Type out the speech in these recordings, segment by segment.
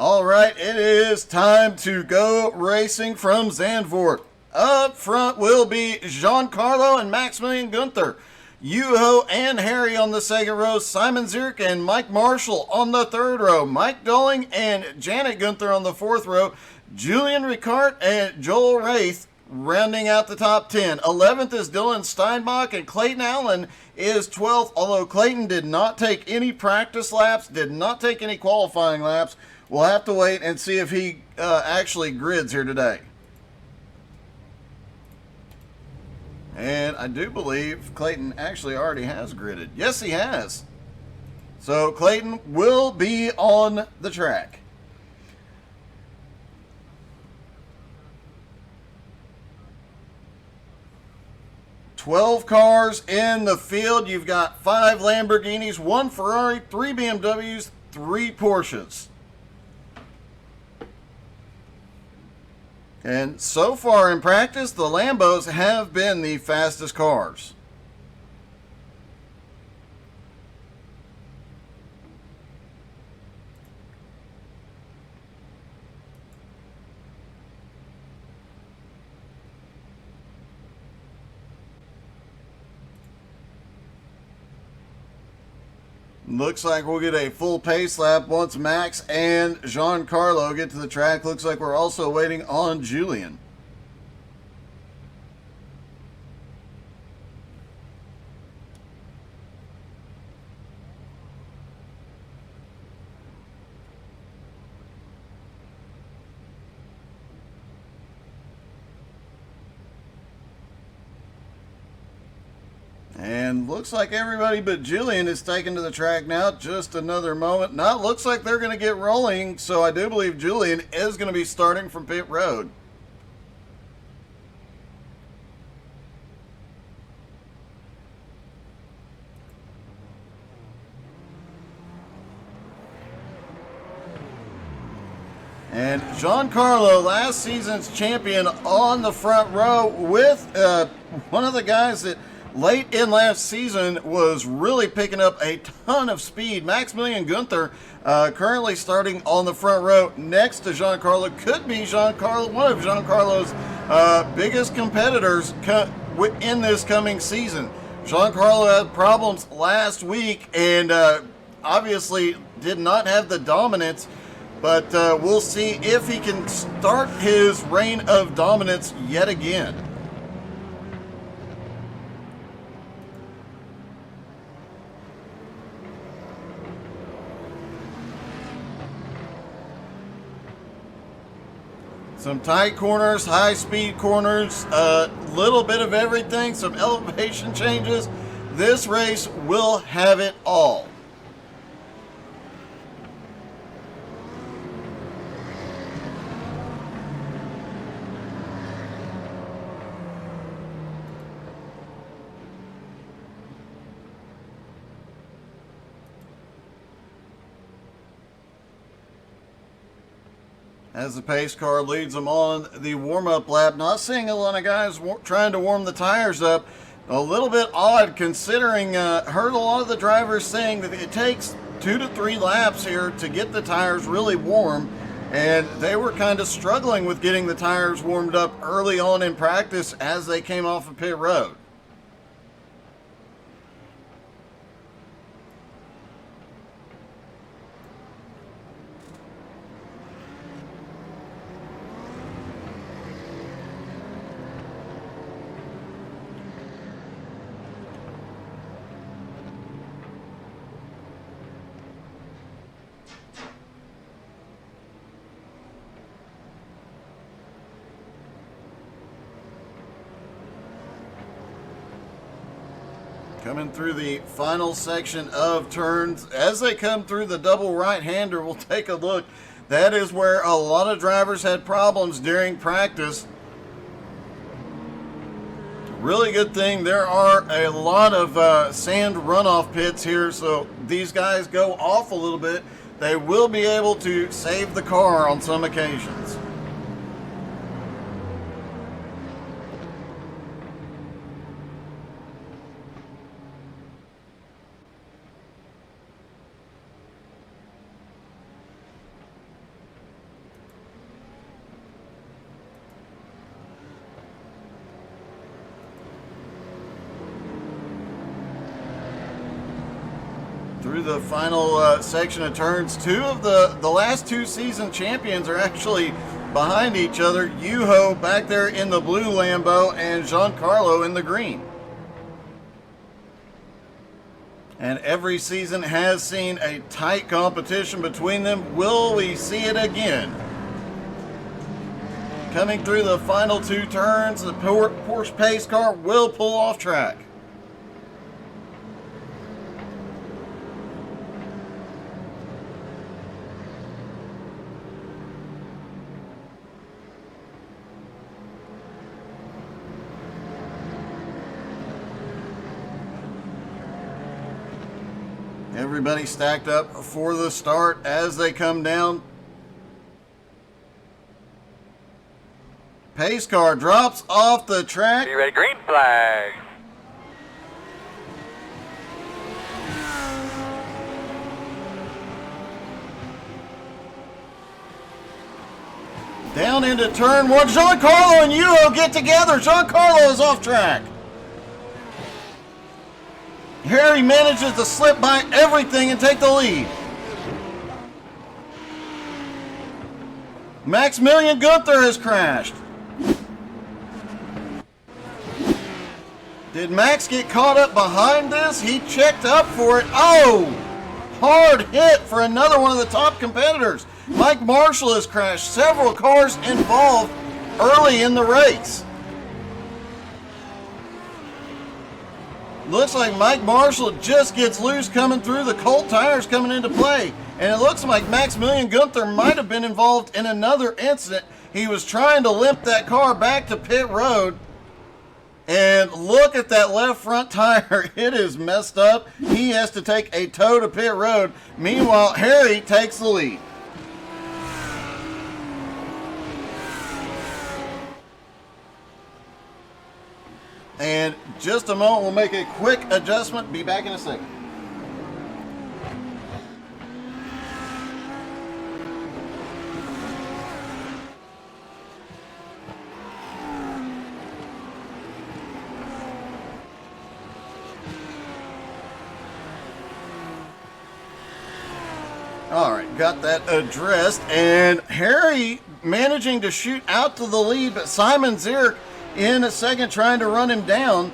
All right, it is time to go racing from Zandvoort. Up front will be Giancarlo and Maximilian Gunther. Yuho and Harry on the second row. Simon Zierk and Mike Marshall on the third row. Mike Dolling and Janet Gunther on the fourth row. Julian Ricard and Joel Wraith rounding out the top 10. 11th is Dylan Steinbach, and Clayton Allen is 12th, although Clayton did not take any practice laps, did not take any qualifying laps. We'll have to wait and see if he actually grids here today. And I do believe Clayton actually already has gridded. Yes, he has. So Clayton will be on the track. "12 cars in the field. You've got 5 Lamborghinis, 1 Ferrari, 3 BMWs, 3 Porsches. And so far in practice, the Lambos have been the fastest cars. Looks like we'll get a full pace lap once Max and Giancarlo get to the track. Looks like we're also waiting on Julian. And looks like everybody but Julian is taken to the track now. Just another moment. Now it looks like they're going to get rolling, so I do believe Julian is going to be starting from pit road. And Giancarlo, last season's champion, on the front row with one of the guys that late in last season was really picking up a ton of speed. Maximilian Gunther currently starting on the front row next to Giancarlo. Could be Giancarlo, one of Giancarlo's biggest competitors in this coming season. Giancarlo had problems last week and obviously did not have the dominance, but we'll see if he can start his reign of dominance yet again. Some tight corners, high-speed corners, a little bit of everything, some elevation changes. This race will have it all. As the pace car leads them on the warm-up lap. Not seeing a lot of guys trying to warm the tires up. A little bit odd considering, heard a lot of the drivers saying that it takes 2 to 3 laps here to get the tires really warm. And they were kind of struggling with getting the tires warmed up early on in practice as they came off of pit road. Coming through the final section of turns. As they come through the double right-hander, we'll take a look. That is where a lot of drivers had problems during practice. Really good thing there are a lot of sand runoff pits here, so these guys go off a little bit. They will be able to save the car on some occasions. through the final section of turns. Two of the last two season champions are actually behind each other. Yuho back there in the blue Lambo and Giancarlo in the green. And every season has seen a tight competition between them. Will we see it again? Coming through the final two turns, the Porsche pace car will pull off track. Everybody stacked up for the start as they come down. Pace car drops off the track. You ready? Green flag. Down into turn one. Giancarlo and Yuho get together. Giancarlo is off track. Harry manages to slip by everything and take the lead. Maximilian Gunther has crashed. Did Max get caught up behind this? He checked up for it. Oh! Hard hit for another one of the top competitors. Mike Marshall has crashed. Several cars involved early in the race. Looks like Mike Marshall just gets loose coming through. The cold tires coming into play. And it looks like Maximilian Gunther might have been involved in another incident. He was trying to limp that car back to pit road. And look at that left front tire. It is messed up. He has to take a tow to pit road. Meanwhile, Harry takes the lead. And just a moment, we'll make a quick adjustment. Be back in a second. All right, got that addressed. And Harry managing to shoot out to the lead, but Simon Zierk in a second trying to run him down.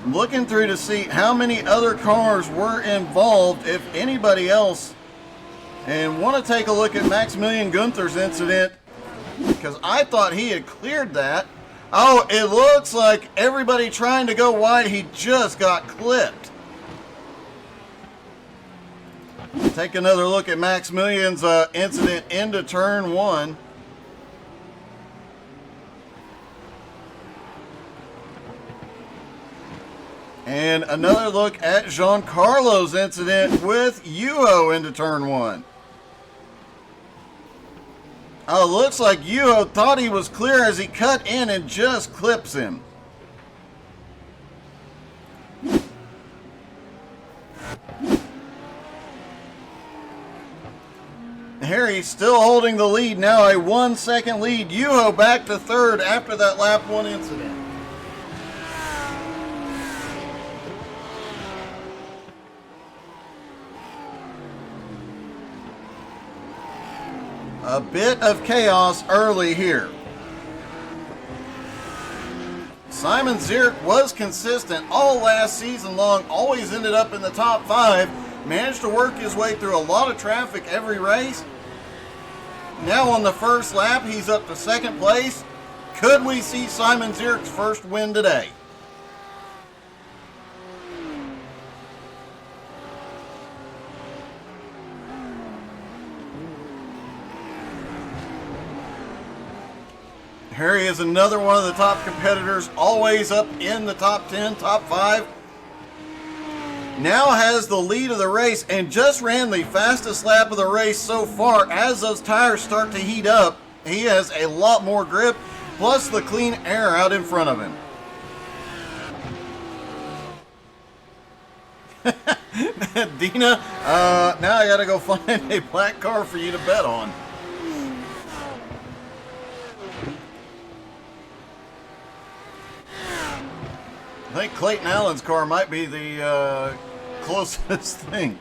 Looking through to see how many other cars were involved, if anybody else. And want to take a look at Maximilian Gunther's incident, because I thought he had cleared that. Oh, it looks like everybody trying to go wide, he just got clipped. Take another look at Maximilian's incident into turn one. And another look at Giancarlo's incident with Yuho into turn one. Oh, looks like Yuho thought he was clear as he cut in and just clips him. Harry still holding the lead, now a 1 second lead. Yuho back to third after that lap one incident. A bit of chaos early here. Simon Zierk was consistent all last season long, always ended up in the top 5, managed to work his way through a lot of traffic every race. Now on the first lap, he's up to second place. Could we see Simon Zierk's first win today? Harry is another one of the top competitors, always up in the top 10, top 5. Now has the lead of the race and just ran the fastest lap of the race so far. As those tires start to heat up, he has a lot more grip, plus the clean air out in front of him. Dina, now I gotta go find a black car for you to bet on. I think Clayton Allen's car might be the closest thing.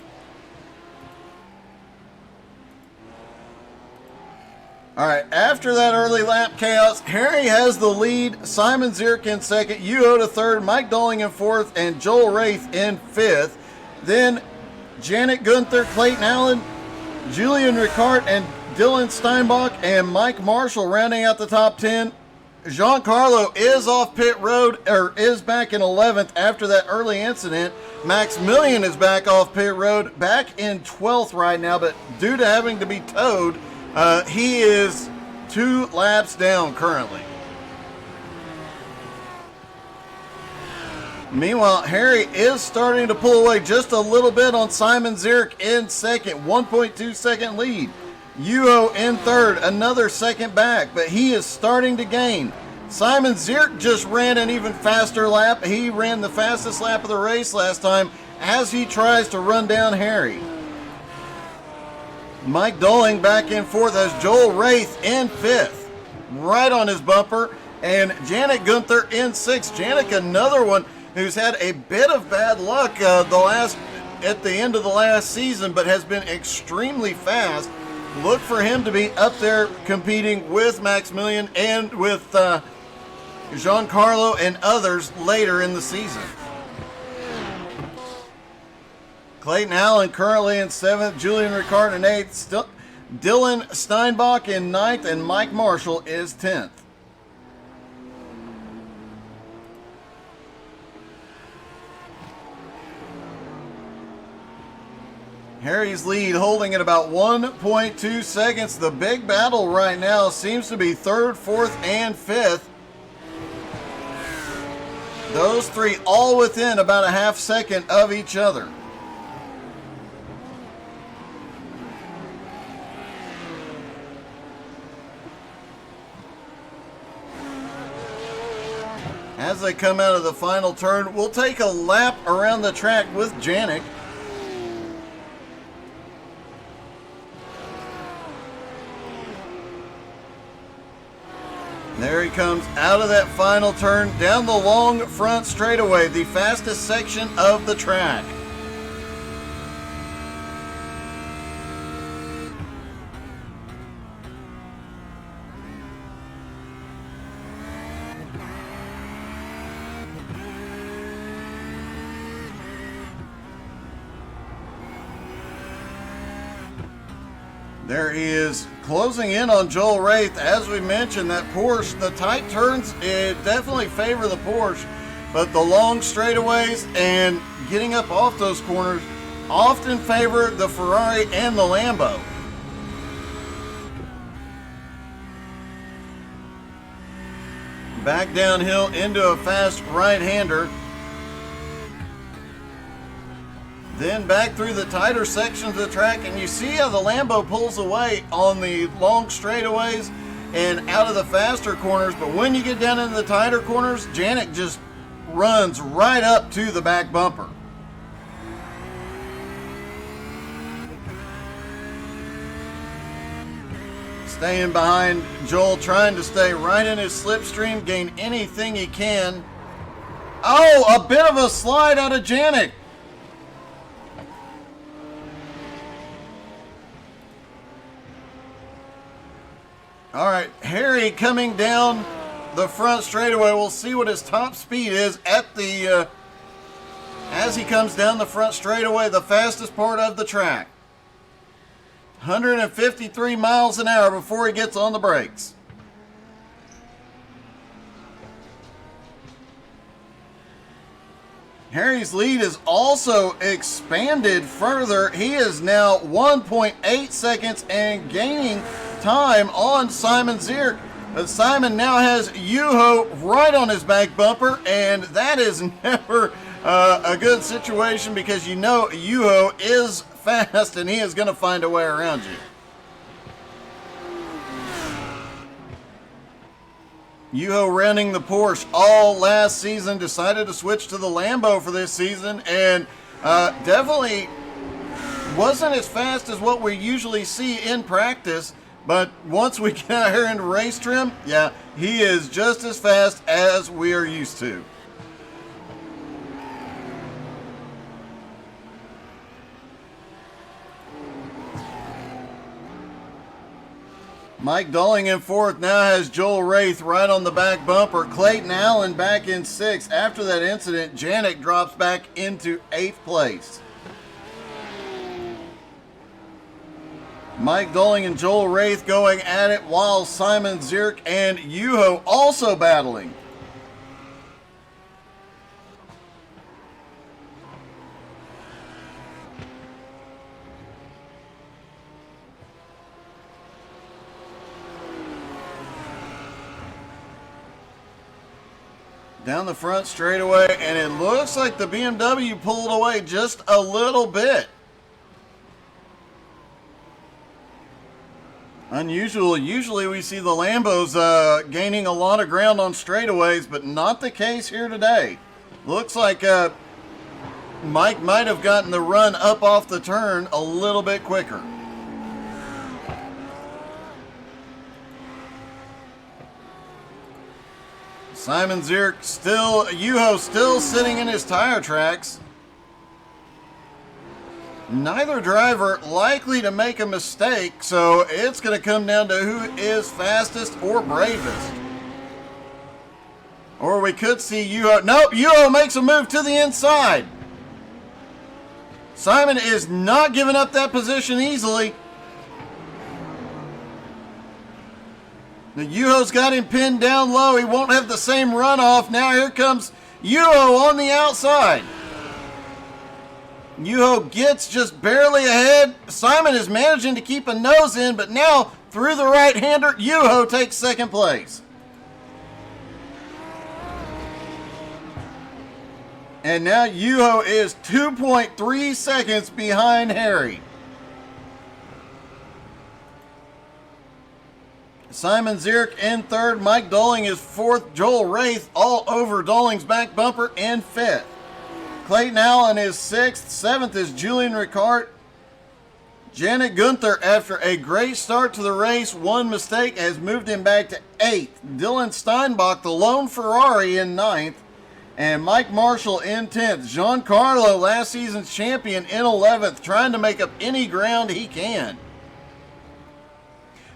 All right, after that early lap chaos, Harry has the lead, Simon Zierk in second, Yuho to third, Mike Dolling in fourth, and Joel Wraith in fifth. Then Janet Gunther, Clayton Allen, Julian Ricard, and Dylan Steinbach, and Mike Marshall rounding out the top 10. Giancarlo is off pit road, or is back in 11th after that early incident. Maximilian is back off pit road, back in 12th right now, but due to having to be towed, he is 2 laps down currently. Meanwhile, Harry is starting to pull away just a little bit on Simon Zierk in second, 1.2 second lead. Yuho in third, another second back, but he is starting to gain. Simon Zierk just ran an even faster lap. He ran the fastest lap of the race last time as he tries to run down Harry. Mike Dolling back in fourth as Joel Wraith in fifth, right on his bumper, and Janet Gunther in sixth. Janet, another one who's had a bit of bad luck at the end of the last season, but has been extremely fast. Look for him to be up there competing with Maximilian and with Giancarlo and others later in the season. Clayton Allen currently in 7th, Julian Ricard in 8th, Dylan Steinbach in 9th, and Mike Marshall is 10th. Harry's lead holding at about 1.2 seconds. The big battle right now seems to be 3rd, 4th, and 5th. Those three all within about a half second of each other. As they come out of the final turn, we'll take a lap around the track with Janik. There he comes out of that final turn down the long front straightaway, the fastest section of the track. There he is, closing in on Joel Wraith. As we mentioned, that Porsche, the tight turns, it definitely favor the Porsche, but the long straightaways and getting up off those corners often favor the Ferrari and the Lambo. Back downhill into a fast right-hander. Then back through the tighter sections of the track, and you see how the Lambo pulls away on the long straightaways and out of the faster corners, but when you get down into the tighter corners, Janik just runs right up to the back bumper. Staying behind Joel, trying to stay right in his slipstream, gain anything he can. Oh, a bit of a slide out of Janik. All right, Harry coming down the front straightaway. We'll see what his top speed is at the as he comes down the front straightaway, the fastest part of the track. 153 miles an hour before he gets on the brakes. Harry's lead is also expanded further. He is now 1.8 seconds and gaining time on Simon Zierk. But Simon now has Yuho right on his back bumper, and that is never a good situation because you know Yuho is fast and he is going to find a way around you. Yuho running the Porsche all last season, decided to switch to the Lambo for this season, and definitely wasn't as fast as what we usually see in practice. But once we get out here into race trim, yeah, he is just as fast as we are used to. Mike Dulling in fourth, now has Joel Wraith right on the back bumper. Clayton Allen back in sixth. After that incident, Janik drops back into eighth place. Mike Dulling and Joel Wraith going at it, while Simon Zierk and Yuho also battling. Down the front straightaway, and it looks like the BMW pulled away just a little bit. Unusual. Usually we see the Lambos gaining a lot of ground on straightaways, but not the case here today. Looks like Mike might have gotten the run up off the turn a little bit quicker. Simon Zierk Yuho still sitting in his tire tracks. Neither driver likely to make a mistake, so it's going to come down to who is fastest or bravest. Or we could see Yuho. Nope, Yuho makes a move to the inside. Simon is not giving up that position easily. The Yuho's got him pinned down low. He won't have the same runoff. Now here comes Yuho on the outside. Yuho gets just barely ahead. Simon is managing to keep a nose in, but now through the right-hander, Yuho takes second place. And now Yuho is 2.3 seconds behind Harry. Simon Zierk in third. Mike Dulling is fourth. Joel Wraith all over Dulling's back bumper in fifth. Clayton Allen is sixth. Seventh is Julian Ricard. Janik Gunther, after a great start to the race, one mistake has moved him back to eighth. Dylan Steinbach, the lone Ferrari, in ninth. And Mike Marshall in 10th. Giancarlo, last season's champion, in 11th, trying to make up any ground he can.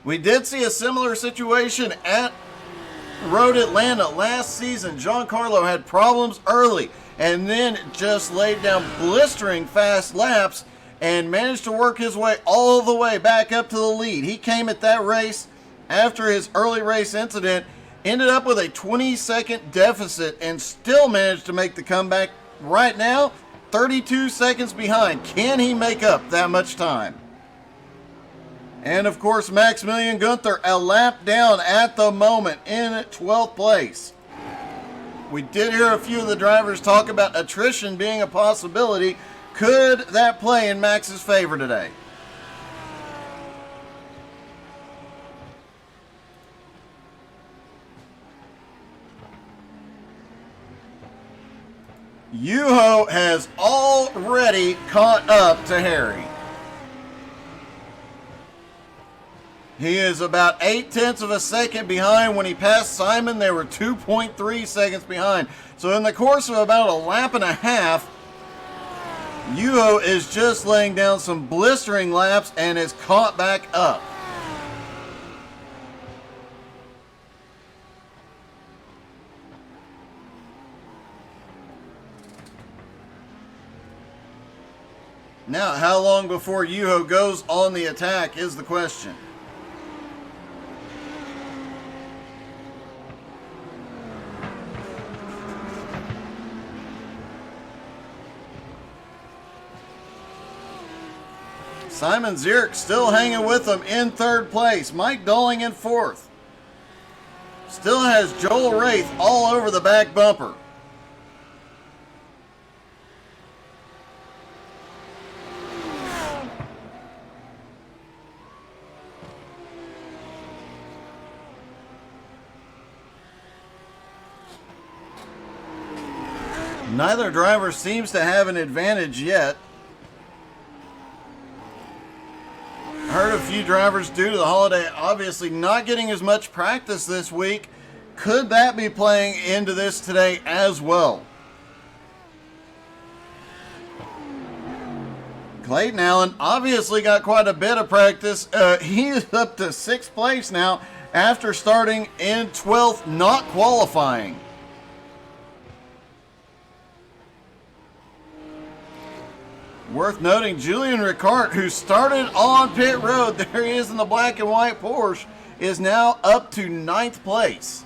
We did see a similar situation at Road Atlanta last season. Giancarlo had problems early and then just laid down blistering fast laps and managed to work his way all the way back up to the lead. He came at that race after his early race incident, ended up with a 20-second deficit, and still managed to make the comeback. Right now, 32 seconds behind. Can he make up that much time? And of course, Maximilian Gunther, a lap down at the moment in 12th place. We did hear a few of the drivers talk about attrition being a possibility. Could that play in Max's favor today? Yuho has already caught up to Harry. He is about 0.8 of a second behind. When he passed Simon, they were 2.3 seconds behind. So in the course of about a lap and a half, Yuho is just laying down some blistering laps and is caught back up. Now, how long before Yuho goes on the attack is the question. Simon Zierk still hanging with him in third place. Mike Dulling in fourth. Still has Joel Wraith all over the back bumper. Neither driver seems to have an advantage yet. Heard a few drivers due to the holiday obviously not getting as much practice this week. Could that be playing into this today as well? Clayton Allen obviously got quite a bit of practice. He is up to 6th place now after starting in 12th, not qualifying. Worth noting, Julian Ricard, who started on pit road, there he is in the black and white Porsche, is now up to 9th place.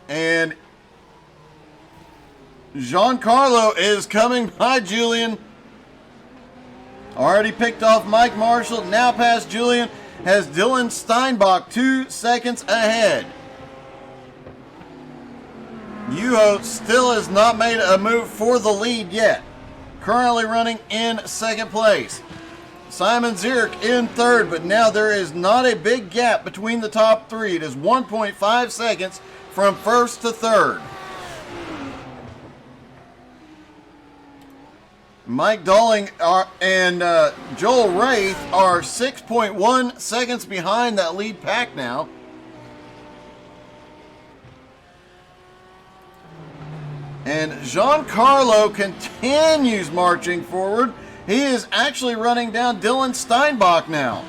And Giancarlo is coming by Julian. Already picked off Mike Marshall, now past Julian, has Dylan Steinbach 2 seconds ahead. Yuho still has not made a move for the lead yet. Currently running in 2nd place. Simon Zierk in 3rd, but now there is not a big gap between the top 3. It is 1.5 seconds from 1st to 3rd. Mike Dolling and Joel Wraith are 6.1 seconds behind that lead pack now. And Giancarlo continues marching forward. He is actually running down Dylan Steinbach now.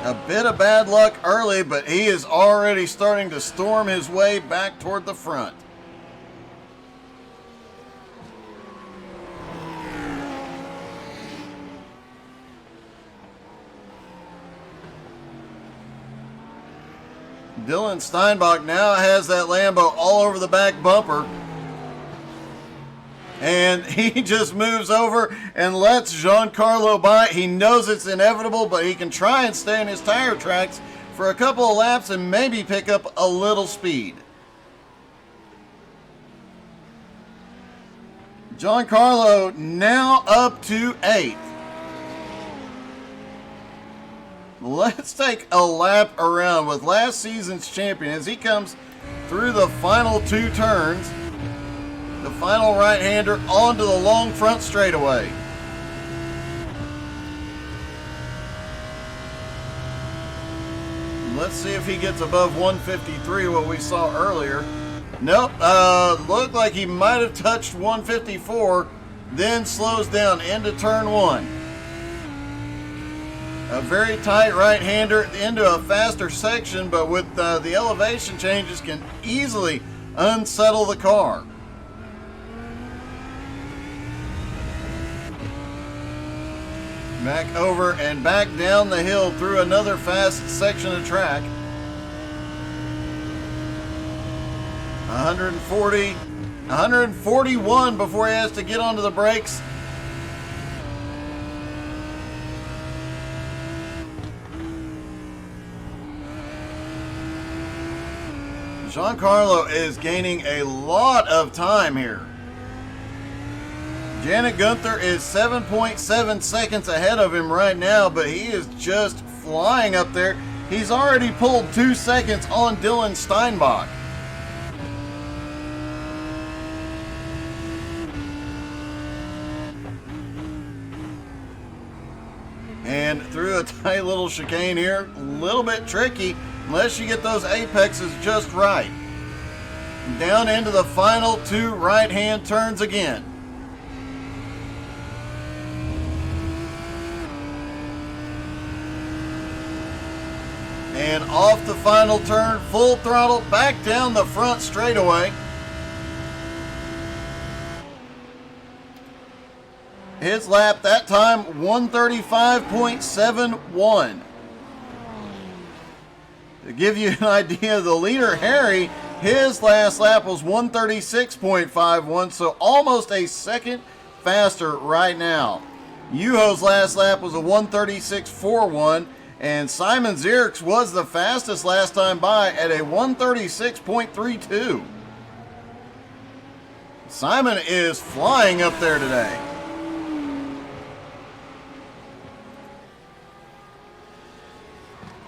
A bit of bad luck early, but he is already starting to storm his way back toward the front. Dylan Steinbach now has that Lambo all over the back bumper. And he just moves over and lets Giancarlo by. He knows it's inevitable, but he can try and stay in his tire tracks for a couple of laps and maybe pick up a little speed. Giancarlo now up to 8th. Let's take a lap around with last season's champion as he comes through the final 2 turns. The final right-hander onto the long front straightaway. Let's see if he gets above 153, what we saw earlier. Nope, looked like he might have touched 154, then slows down into turn 1. A very tight right-hander into a faster section, but with the elevation changes can easily unsettle the car. Back over and back down the hill through another fast section of track. 140, 141 before he has to get onto the brakes. Giancarlo is gaining a lot of time here. Janet Gunther is 7.7 seconds ahead of him right now, but he is just flying up there. He's already pulled 2 seconds on Dylan Steinbach. And through a tight little chicane here, a little bit tricky unless you get those apexes just right. Down into the final 2 right-hand turns again. And off the final turn, full throttle, back down the front straightaway. His lap that time, 135.71. To give you an idea, the leader, Harry, his last lap was 136.51, so almost a second faster right now. Yuho's last lap was a 136.41. And Simon Zierk's was the fastest last time by at a 136.32. Simon is flying up there today.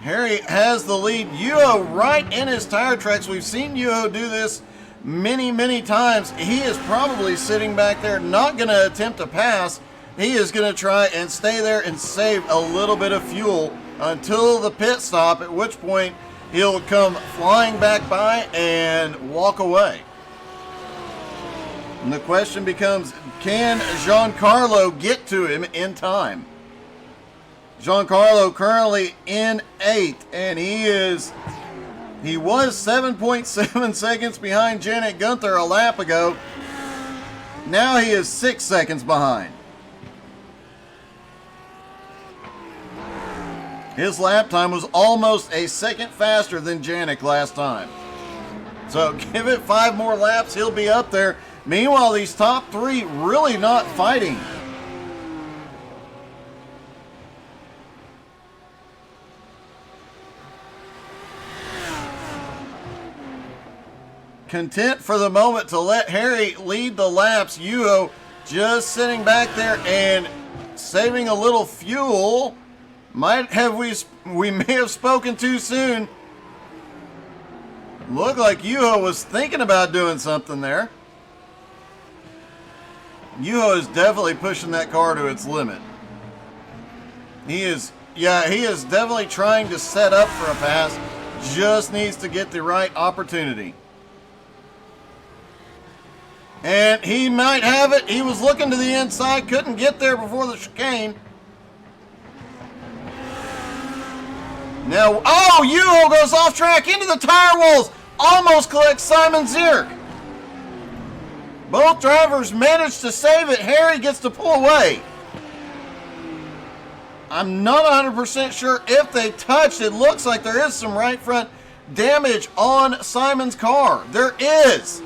Harry has the lead. Yuho right in his tire tracks. We've seen Yuho do this many, many times. He is probably sitting back there not going to attempt to pass he is going to try and stay there and save a little bit of fuel until the pit stop, at which point he'll come flying back by and walk away. And the question becomes, can Giancarlo get to him in time? Giancarlo currently in 8th, and he was 7.7 seconds behind Janet Gunther a lap ago. Now he is 6 seconds behind. His lap time was almost a second faster than Janik last time. So give it 5 more laps, he'll be up there. Meanwhile, these top 3 really not fighting. Content for the moment to let Harry lead the laps. Yuho just sitting back there and saving a little fuel. We may have spoken too soon. Looked like Yuho was thinking about doing something there. Yuho is definitely pushing that car to its limit. He is definitely trying to set up for a pass. Just needs to get the right opportunity. And he might have it. He was looking to the inside, couldn't get there before the chicane. Now, Yuho goes off track into the tire walls. Almost collects Simon Zierk. Both drivers managed to save it. Harry gets to pull away. I'm not 100% sure if they touched. It looks like there is some right front damage on Simon's car. There is.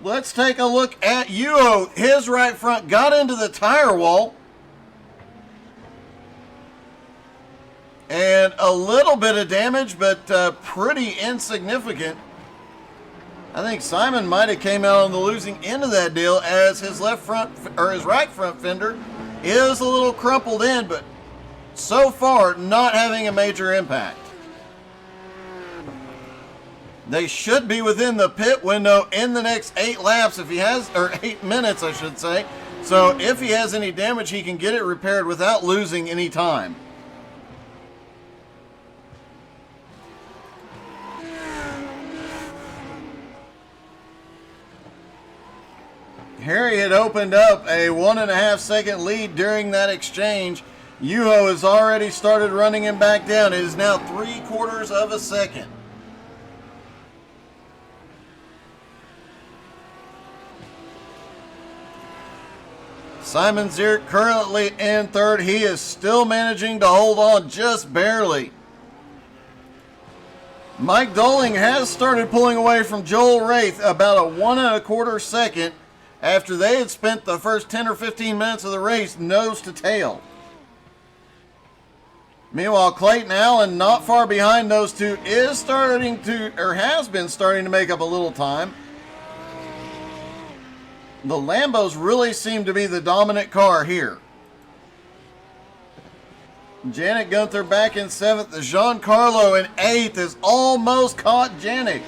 Let's take a look at Yuho. His right front got into the tire wall. And a little bit of damage, but pretty insignificant. I think Simon might have came out on the losing end of that deal, as his his right front fender is a little crumpled in, but so far not having a major impact. They should be within the pit window in the next 8 laps if he has, or 8 minutes I should say. So if he has any damage, he can get it repaired without losing any time. Harry had opened up a 1.5 second lead during that exchange. Yuho has already started running him back down. It is now 3/4 of a second. Simon Zierk currently in 3rd. He is still managing to hold on just barely. Mike Doling has started pulling away from Joel Wraith about a 1.25 second after they had spent the first 10 or 15 minutes of the race nose to tail. Meanwhile, Clayton Allen, not far behind those two, has been starting to make up a little time. The Lambos really seem to be the dominant car here. Janet Gunther back in 7th. Giancarlo in 8th has almost caught Janet.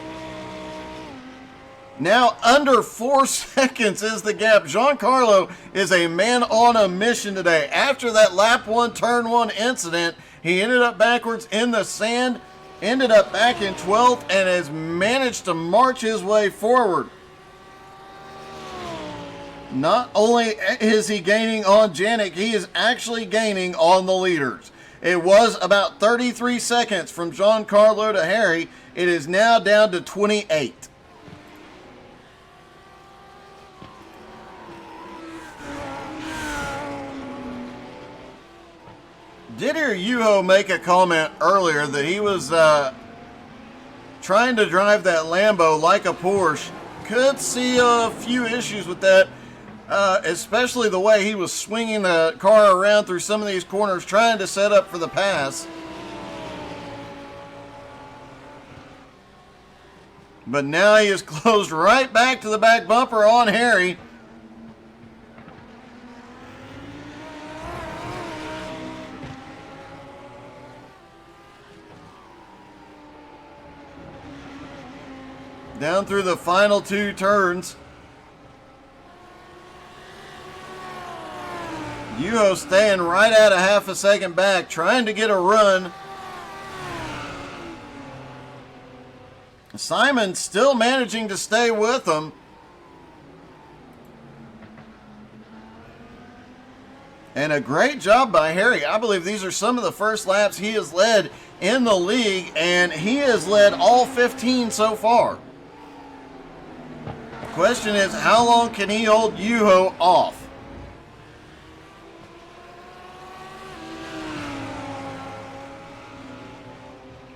Now under 4 seconds is the gap. Giancarlo is a man on a mission today. After that lap 1, turn 1 incident, he ended up backwards in the sand, ended up back in 12th, and has managed to march his way forward. Not only is he gaining on Janik, he is actually gaining on the leaders. It was about 33 seconds from Giancarlo to Harry. It is now down to 28. Did hear Yuho make a comment earlier that he was trying to drive that Lambo like a Porsche. Could see a few issues with that, especially the way he was swinging the car around through some of these corners trying to set up for the pass. But now he is closed right back to the back bumper on Harry. Down through the final 2 turns. Yuho staying right at a half a second back, trying to get a run. Simon still managing to stay with him. And a great job by Harry. I believe these are some of the first laps he has led in the league, and he has led all 15 so far. The question is, how long can he hold Yuho off?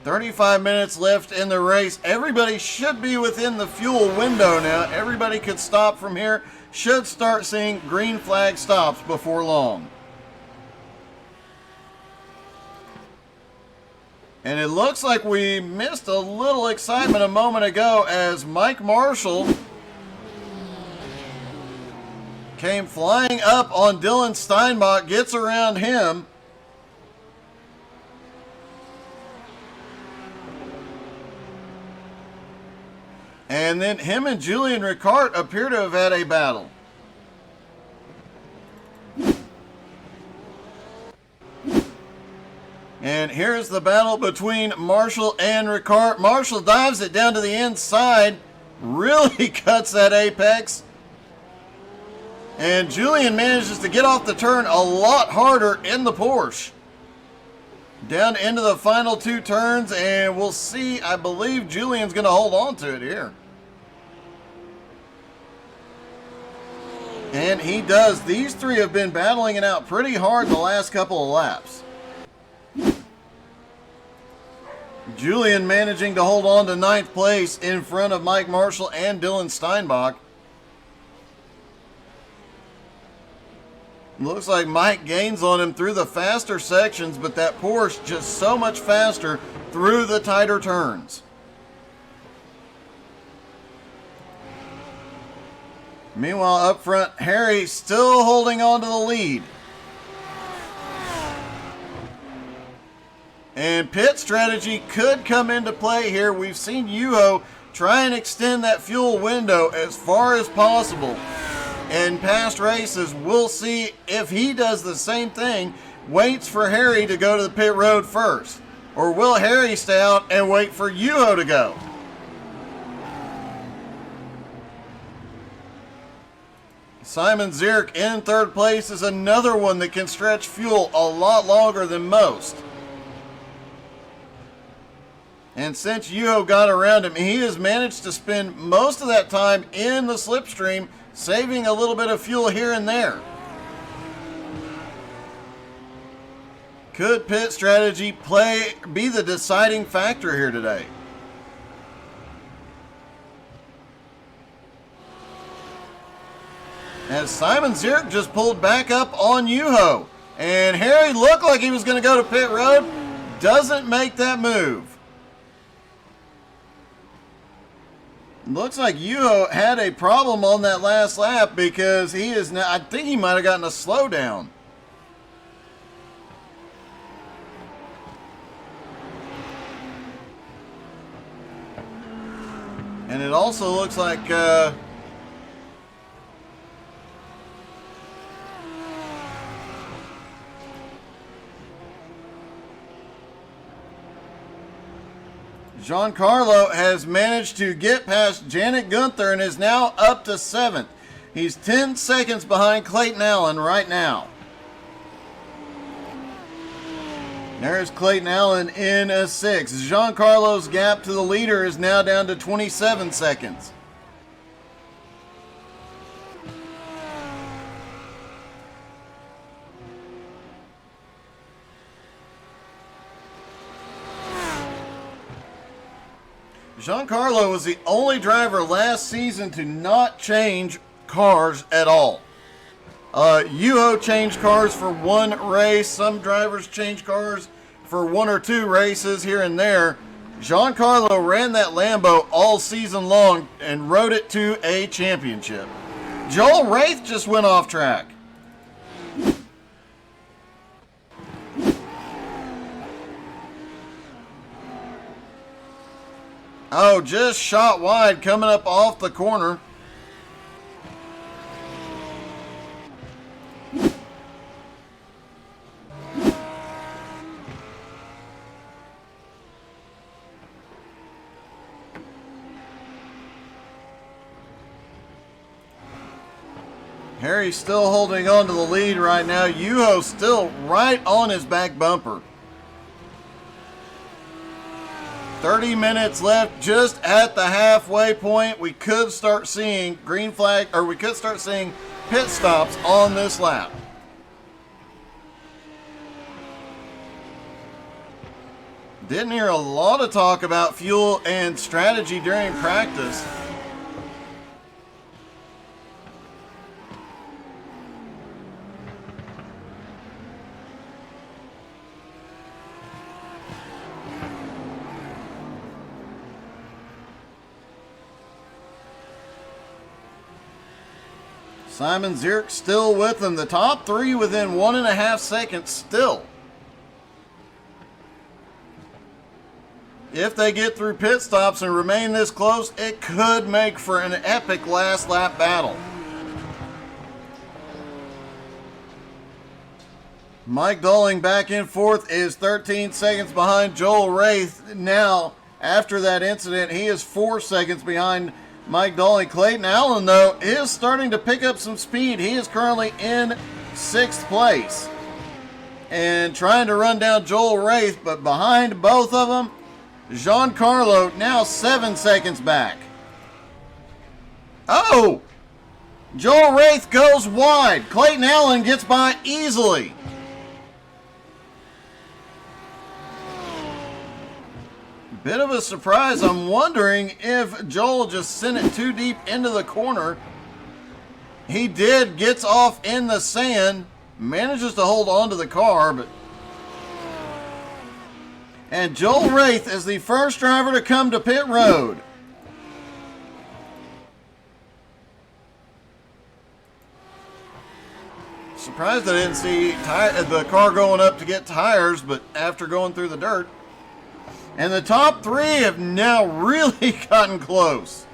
"35 minutes left in the race. Everybody should be within the fuel window now. Everybody could stop from here. Should start seeing green flag stops before long." And it looks like we missed a little excitement a moment ago as Mike Marshall came flying up on Dylan Steinbach, gets around him. And then him and Julian Ricard appear to have had a battle. And here's the battle between Marshall and Ricard. Marshall dives it down to the inside, really cuts that apex. And Julian manages to get off the turn a lot harder in the Porsche. Down into the final two turns, and we'll see. I believe Julian's going to hold on to it here. And he does. These three have been battling it out pretty hard the last couple of laps. Julian managing to hold on to 9th place in front of Mike Marshall and Dylan Steinbach. Looks like Mike gains on him through the faster sections, but that Porsche just so much faster through the tighter turns. Meanwhile, up front, Harry still holding on to the lead. And pit strategy could come into play here. We've seen Yuho try and extend that fuel window as far as possible. In past races, we'll see if he does the same thing, waits for Harry to go to the pit road first. Or will Harry stay out and wait for Yuho to go? Simon Zierk in 3rd place is another one that can stretch fuel a lot longer than most. And since Yuho got around him, he has managed to spend most of that time in the slipstream, saving a little bit of fuel here and there. Could pit strategy be the deciding factor here today? As Simon Zierk just pulled back up on Yuho. And Harry looked like he was going to go to pit road. Doesn't make that move. Looks like Yuho had a problem on that last lap because he is now, I think he might have gotten a slowdown. And it also looks like Giancarlo has managed to get past Janet Gunther and is now up to 7th. He's 10 seconds behind Clayton Allen right now. There's Clayton Allen in a 6th. Giancarlo's gap to the leader is now down to 27 seconds. Giancarlo was the only driver last season to not change cars at all. Yuho changed cars for one race. Some drivers change cars for 1 or 2 races here and there. Giancarlo ran that Lambo all season long and rode it to a championship. Joel Wraith just went off track. Oh, just shot wide coming up off the corner. Harry's still holding on to the lead right now. Yuho still right on his back bumper. 30 minutes left, just at the halfway point. We could start seeing green flag, or we could start seeing pit stops on this lap. Didn't hear a lot of talk about fuel and strategy during practice. Simon Zierk still with them. The top three within 1.5 seconds still. If they get through pit stops and remain this close, it could make for an epic last lap battle. Mike Dolling back in fourth is 13 seconds behind Joel Wraith. Now, after that incident, he is 4 seconds behind Mike Dolling. Clayton Allen, though, is starting to pick up some speed. He is currently in 6th place and trying to run down Joel Wraith, but behind both of them, Giancarlo now 7 seconds back. Oh! Joel Wraith goes wide. Clayton Allen gets by easily. Bit of a surprise. I'm wondering if Joel just sent it too deep into the corner. He did, gets off in the sand, manages to hold on to the car, but... And Joel Wraith is the first driver to come to pit road. Surprised I didn't see the car going up to get tires, but after going through the dirt. And the top three have now really gotten close.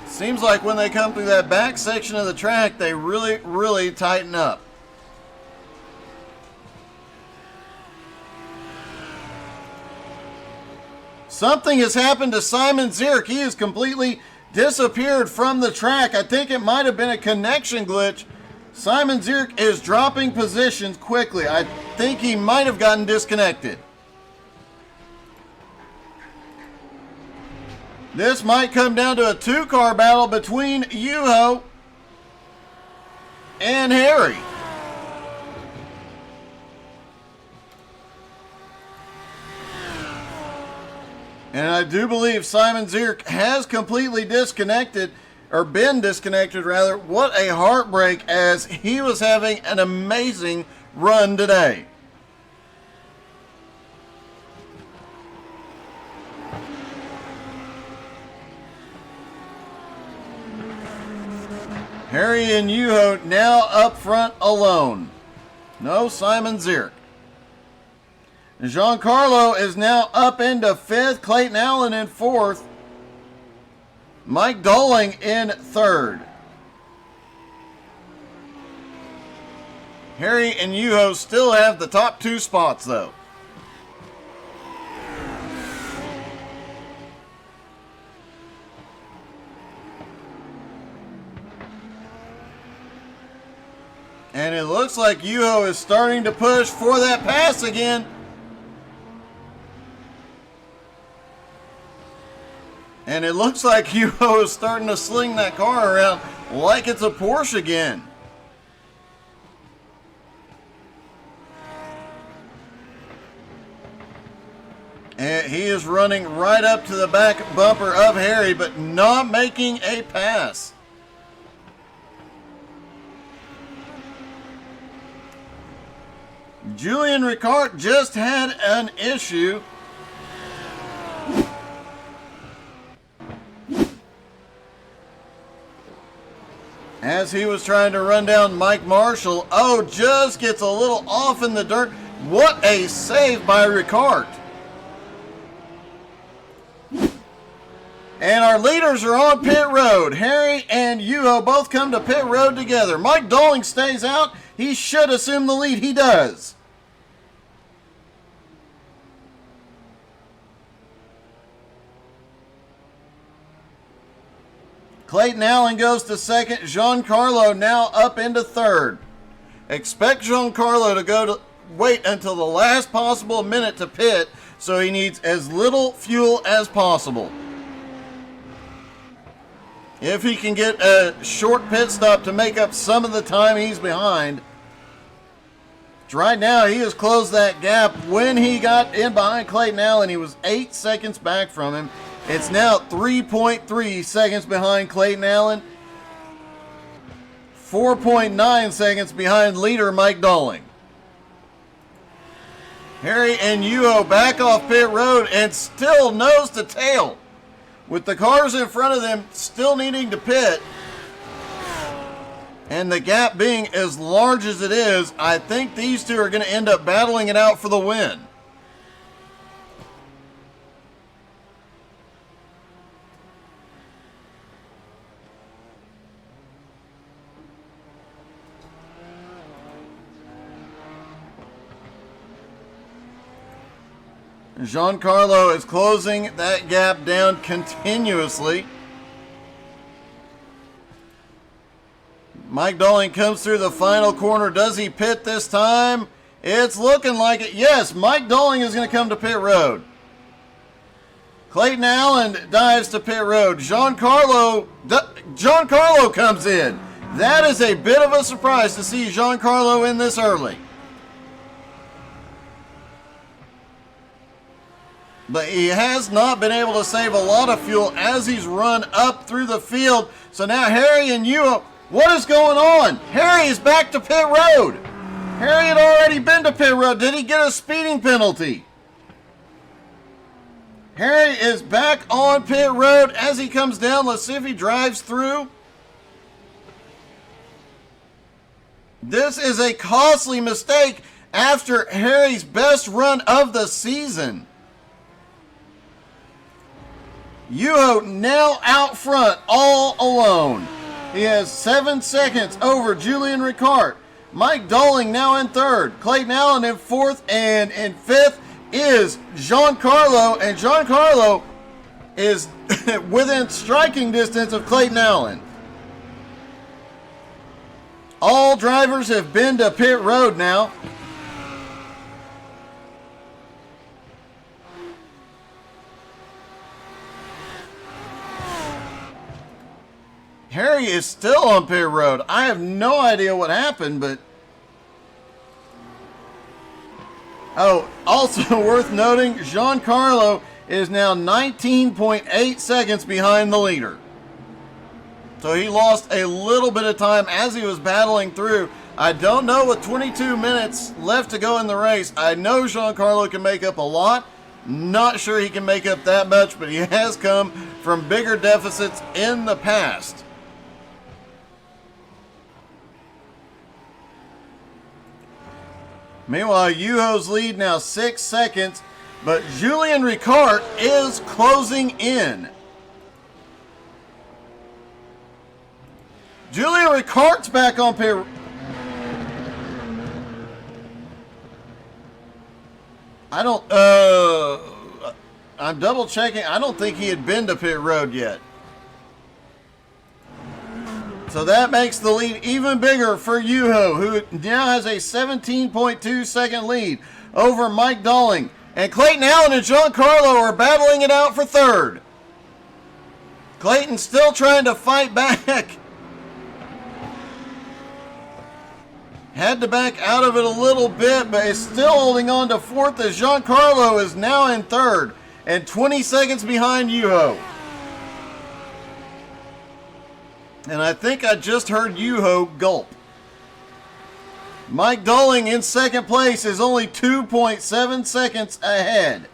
Seems like when they come through that back section of the track, they really tighten up. Something has happened to Simon Zierk. He has completely disappeared from the track. I think it might have been a connection glitch. Simon Zierk is dropping positions quickly. I think he might have gotten disconnected. This might come down to a two-car battle between Yuho and Harry. And I do believe Simon Zierk has completely disconnected, or been disconnected rather. What a heartbreak, as he was having an amazing run today. Harry and Yuho now up front alone. No Simon Zierk. Giancarlo is now up into 5th. Clayton Allen in 4th. Mike Dolling in 3rd. Harry and Yuho still have the top 2 spots, though. And it looks like Yuho is starting to push for that pass again. And it looks like Yuho is starting to sling that car around like it's a Porsche again. And he is running right up to the back bumper of Harry, but not making a pass. Julian Ricard just had an issue. As he was trying to run down Mike Marshall. Oh, just gets a little off in the dirt. What a save by Ricard. And our leaders are on pit road. Harry and Yuho both come to pit road together. Mike Dolling stays out. He should assume the lead. He does. Clayton Allen goes to second. Giancarlo now up into third. Expect Giancarlo to wait until the last possible minute to pit, so he needs as little fuel as possible. If he can get a short pit stop to make up some of the time he's behind. Right now, he has closed that gap. When he got in behind Clayton Allen, he was 8 seconds back from him. It's now 3.3 seconds behind Clayton Allen. 4.9 seconds behind leader Mike Dolling. Harry and Yuho back off pit road and still nose to tail. With the cars in front of them still needing to pit, and the gap being as large as it is, I think these two are going to end up battling it out for the win. Giancarlo is closing that gap down continuously. Mike Dolling comes through the final corner. Does he pit this time? It's looking like it. Yes, Mike Dolling is going to come to pit road. Clayton Allen dives to pit road. Giancarlo comes in. That is a bit of a surprise to see Giancarlo in this early. But he has not been able to save a lot of fuel as he's run up through the field. So now Harry and Yuho, what is going on? Harry is back to pit road. Harry had already been to pit road. Did he get a speeding penalty? Harry is back on pit road as he comes down. Let's see if he drives through. This is a costly mistake after Harry's best run of the season. Yuho now out front all alone. He has 7 seconds over Julian Ricard. Mike Dolling now in third. Clayton Allen in fourth, and in fifth is Giancarlo, and Giancarlo is within striking distance of Clayton Allen. All drivers have been to pit road now. Harry is still on pit road. I have no idea what happened, but... Oh, also worth noting, Giancarlo is now 19.8 seconds behind the leader. So he lost a little bit of time as he was battling through. I don't know, with 22 minutes left to go in the race, I know Giancarlo can make up a lot. Not sure he can make up that much, but he has come from bigger deficits in the past. Meanwhile, Yuho's lead now 6 seconds, but Julian Ricard is closing in. Julian Ricard's back on pit. I'm double checking. I don't think he had been to pit road yet. So that makes the lead even bigger for Yuho, who now has a 17.2 second lead over Mike Dolling. And Clayton Allen and Giancarlo are battling it out for third. Clayton still trying to fight back. Had to back out of it a little bit, but is still holding on to fourth as Giancarlo is now in third and 20 seconds behind Yuho. And I think I just heard Yuho gulp. Mike Dolling in second place is only 2.7 seconds ahead.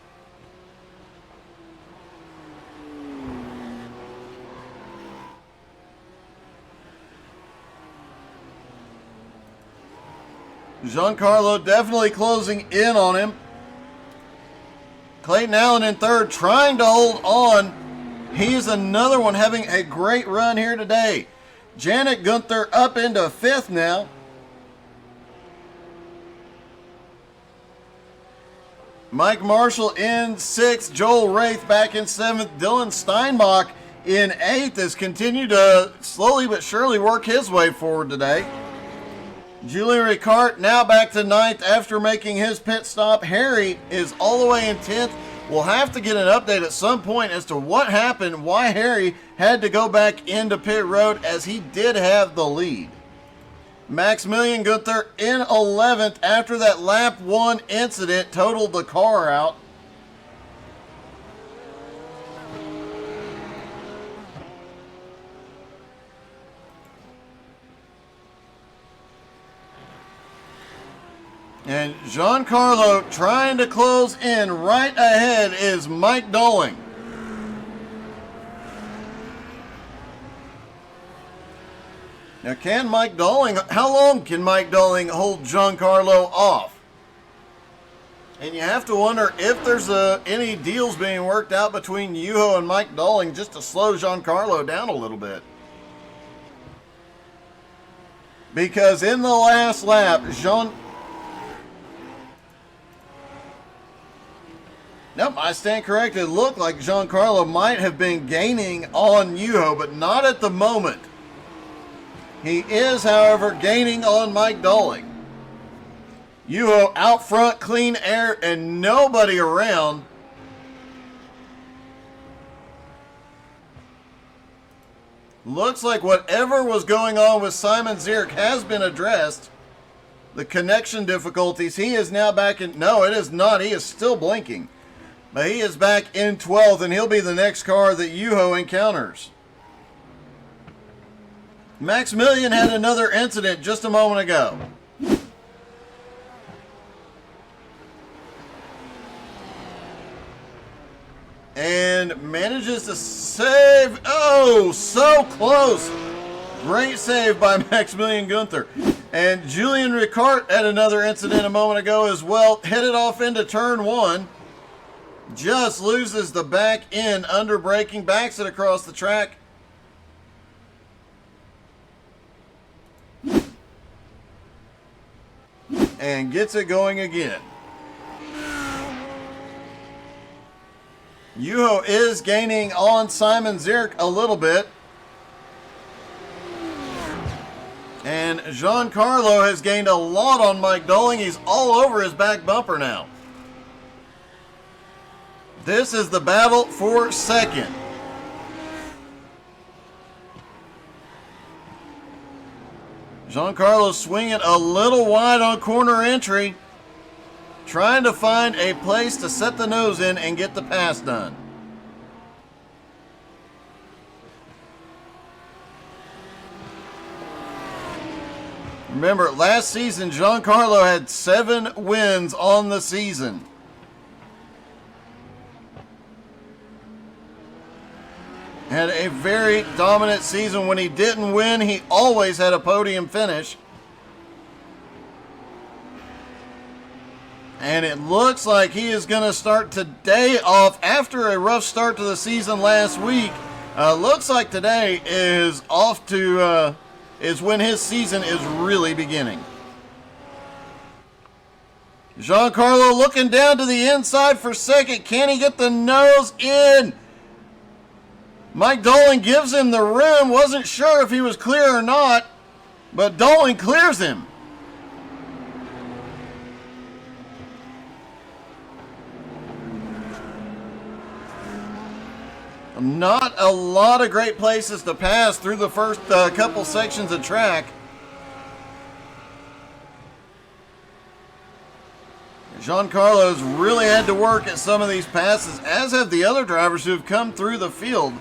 Giancarlo definitely closing in on him. Clayton Allen in third, trying to hold on. He's another one having a great run here today. Janet Gunther up into fifth now. Mike Marshall in sixth. Joel Wraith back in seventh. Dylan Steinbach in 8th has continued to slowly but surely work his way forward today. Julian Ricard now back to 9th after making his pit stop. Harry is all the way in 10th. We'll have to get an update at some point as to what happened, why Harry had to go back into pit road, as he did have the lead. Maximilian Gunther in 11th after that lap 1 incident totaled the car out. And Giancarlo trying to close in. Right ahead is Mike Dolling. Now, can Mike Dolling, how long can Mike Dolling hold Giancarlo off? And you have to wonder if there's any deals being worked out between Yuho and Mike Dolling just to slow Giancarlo down a little bit. Because in the last lap, Nope, I stand corrected. It looked like Giancarlo might have been gaining on Yuho, but not at the moment. He is, however, gaining on Mike Dolling. Yuho out front, clean air, and nobody around. Looks like whatever was going on with Simon Zierk has been addressed. The connection difficulties. He is now back in... No, it is not. He is still blinking. But he is back in 12th, and he'll be the next car that Yuho encounters. Maximilian had another incident just a moment ago. And manages to save. Oh, so close. Great save by Maximilian Gunther. And Julian Ricard had another incident a moment ago as well. Headed off into turn 1. Just loses the back end under braking. Backs it across the track. And gets it going again. Yuho is gaining on Simon Zierk a little bit. And Giancarlo has gained a lot on Mike Dolling. He's all over his back bumper now. This is the battle for second. Giancarlo swinging a little wide on corner entry, trying to find a place to set the nose in and get the pass done. Remember, last season, Giancarlo had 7 wins on the season. Had a very dominant season. When he didn't win, he always had a podium finish. And it looks like he is going to start today off after a rough start to the season last week. Looks like today is off to, is when his season is really beginning. Giancarlo looking down to the inside for second. Can he get the nose in? Mike Dolling gives him the room. Wasn't sure if he was clear or not, but Dolling clears him. Not a lot of great places to pass through the first couple sections of track. Giancarlo's really had to work at some of these passes, as have the other drivers who have come through the field.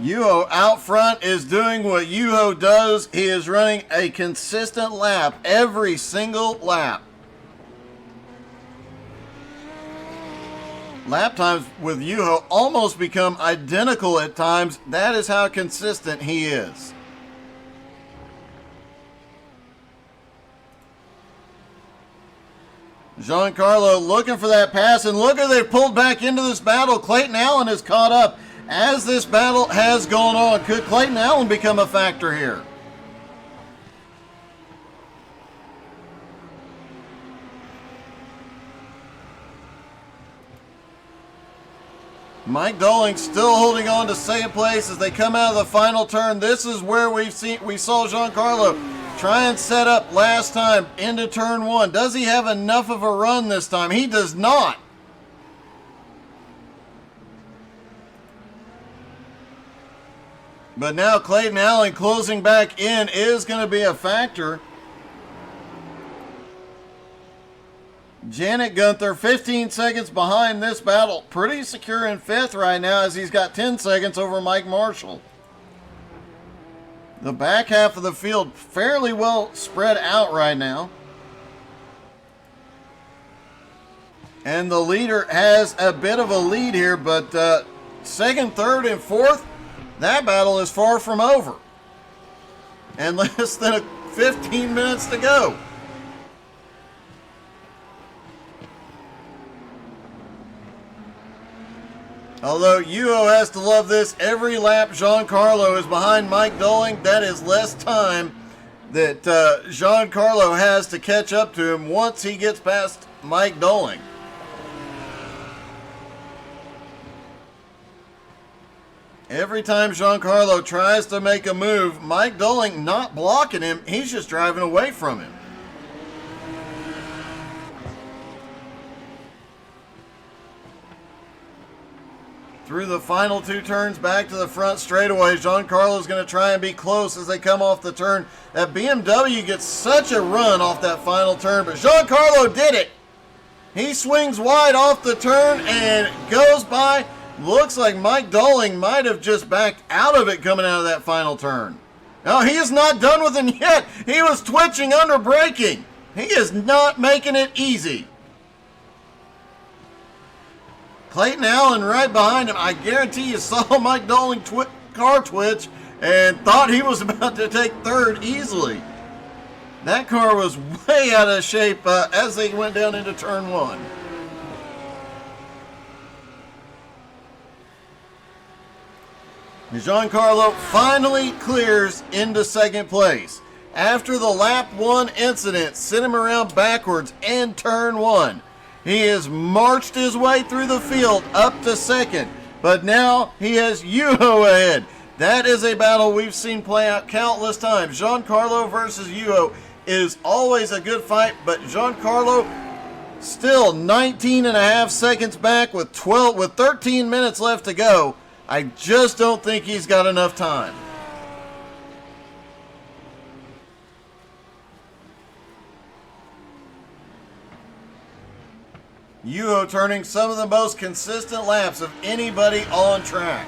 Yuho out front is doing what Yuho does. He is running a consistent lap every single lap. Lap times with Yuho almost become identical at times. That is how consistent he is. Giancarlo looking for that pass, and look at they've pulled back into this battle. Clayton Allen is caught up. As this battle has gone on, could Clayton Allen become a factor here? Mike Doling still holding on to second place as they come out of the final turn. This is where we saw Giancarlo try and set up last time into turn one. Does he have enough of a run this time? He does not. But now Clayton Allen closing back in is going to be a factor. Janet Gunther 15 seconds behind this battle. Pretty secure in fifth right now as he's got 10 seconds over Mike Marshall. The back half of the field fairly well spread out right now. And the leader has a bit of a lead here, but second, third, and fourth, that battle is far from over. And less than 15 minutes to go. Although Yuho has to love this, every lap Giancarlo is behind Mike Doling, that is less time that Giancarlo has to catch up to him once he gets past Mike Doling. Every time Giancarlo tries to make a move, Mike Doling not blocking him, he's just driving away from him. Through the final two turns back to the front straightaway, Giancarlo's going to try and be close as they come off the turn. That BMW gets such a run off that final turn, but Giancarlo did it. He swings wide off the turn and goes by. Looks like Mike Doling might have just backed out of it coming out of that final turn. No, he is not done with him yet. He was twitching under braking. He is not making it easy. Clayton Allen right behind him. I guarantee you saw Mike Doling car twitch and thought he was about to take third easily. That car was way out of shape as they went down into turn one. Giancarlo finally clears into second place. After the lap one incident sent him around backwards in turn one. He has marched his way through the field up to second, but now he has Yuho ahead. That is a battle we've seen play out countless times. Giancarlo versus Yuho is always a good fight, but Giancarlo still 19 and a half seconds back with 13 minutes left to go. I just don't think he's got enough time. Yuho turning some of the most consistent laps of anybody on track.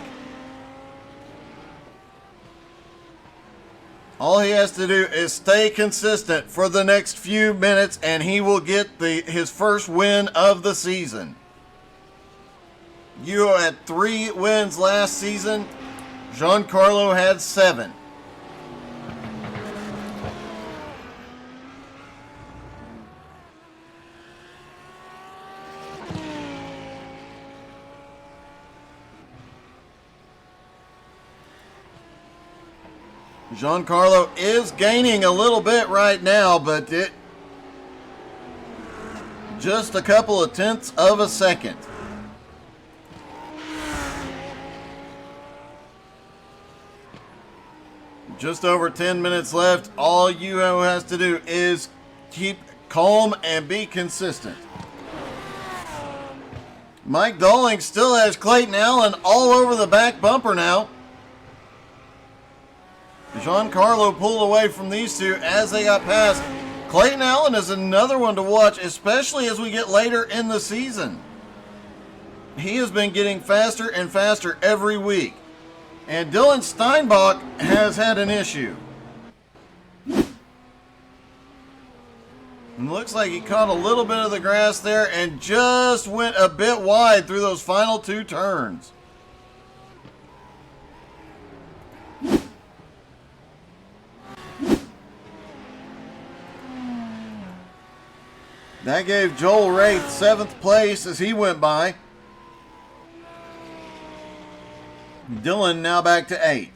All he has to do is stay consistent for the next few minutes and he will get his first win of the season. Yuho had 3 wins last season. Giancarlo had 7. Giancarlo is gaining a little bit right now, but just a couple of tenths of a second. Just over 10 minutes left. All Yuho has to do is keep calm and be consistent. Mike Doling still has Clayton Allen all over the back bumper now. Giancarlo pulled away from these two as they got past. Clayton Allen is another one to watch, especially as we get later in the season. He has been getting faster and faster every week. And Dylan Steinbach has had an issue. It looks like he caught a little bit of the grass there and just went a bit wide through those final 2 turns. That gave Joel Wraith 7th place as he went by. Dylan now back to 8th.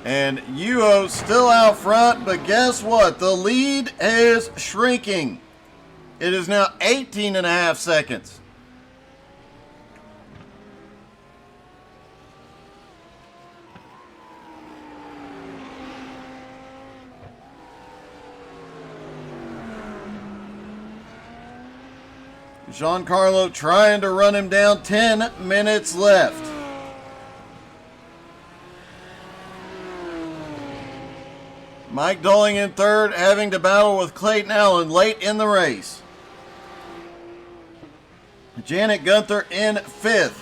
And Yuho still out front, but guess what? The lead is shrinking. It is now 18.5 seconds. Giancarlo trying to run him down. 10 minutes left. Mike Dowling in third, having to battle with Clayton Allen late in the race. Janet Gunther in fifth.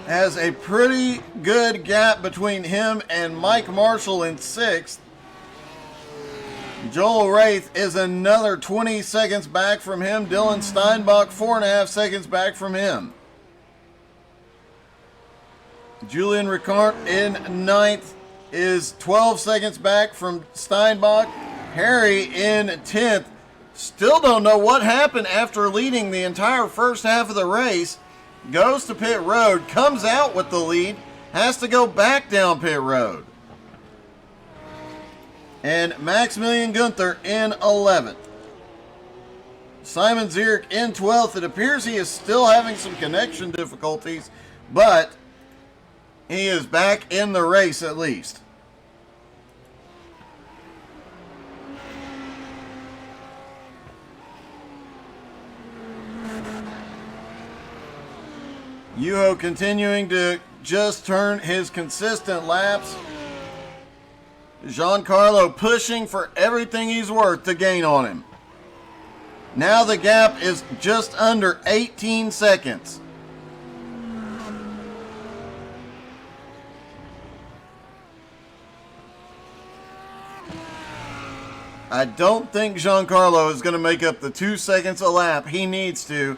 Has a pretty good gap between him and Mike Marshall in sixth. Joel Wraith is another 20 seconds back from him. Dylan Steinbach 4.5 seconds back from him. Julian Ricard in ninth is 12 seconds back from Steinbach. Harry in 10th. Still don't know what happened after leading the entire first half of the race. Goes to pit road, comes out with the lead, has to go back down pit road. And Maximilian Gunther in 11th. Simon Zierk in 12th. It appears he is still having some connection difficulties, but he is back in the race at least. Yuho continuing to just turn his consistent laps. Giancarlo pushing for everything he's worth to gain on him. Now the gap is just under 18 seconds. I don't think Giancarlo is going to make up the 2 seconds a lap he needs to